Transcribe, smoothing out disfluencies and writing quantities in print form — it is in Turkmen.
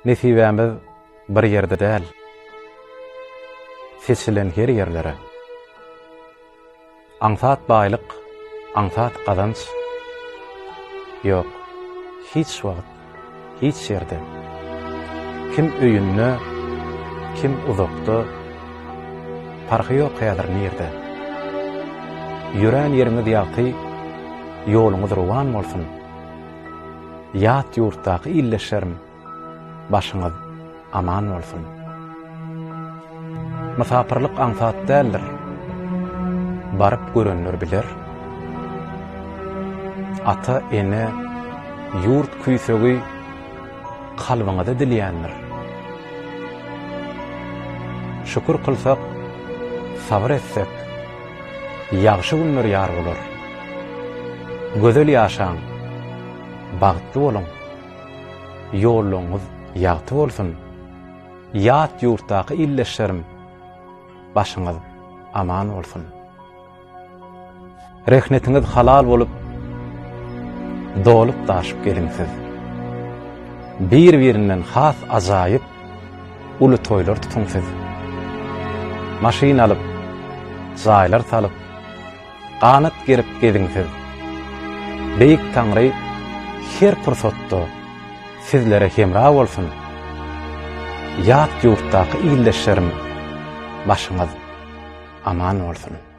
Nesibämiz bir ýerde däl. Seçilen her ýerlere. Aňsat baýlyk, aňsat gazanç. Ýok, hiç wagt, hiç ýerde. Kim öýünne, kim uzakda, farky ýok häzir nerede. Ýüren ýeriňiz ýaky, ýoluňyz rowan bolsun. Ýat ýurtdaky illeşerim, başyňyz aman bolsun. Musapirlik aňsat däldir. Barıp görenler bilir. Ata ene yurt küýsegi kalbyňyza dilýändir. Şükür kılsak, sabr etsek, ýagşy günler ýar bolar. Gözel ýaşaň, bagtly bolun. Ýoluňyz ýagty bolsun. Ýat ýurtdaky illeşerim, başyňyz aman bolsun. Rehmetiňiz halal bolup, dolup daşyp geliňsiz. Bir-birinden has ajaýyp uly toýlar tutuňsiz. Maşina alyp, jaýlar salyp, ganat gerip geziňsiz. Beýik Taňry her pursatda sizlere hemra bolsun. Ýat ýurtdaky illeşerim, başyňyz aman bolsun.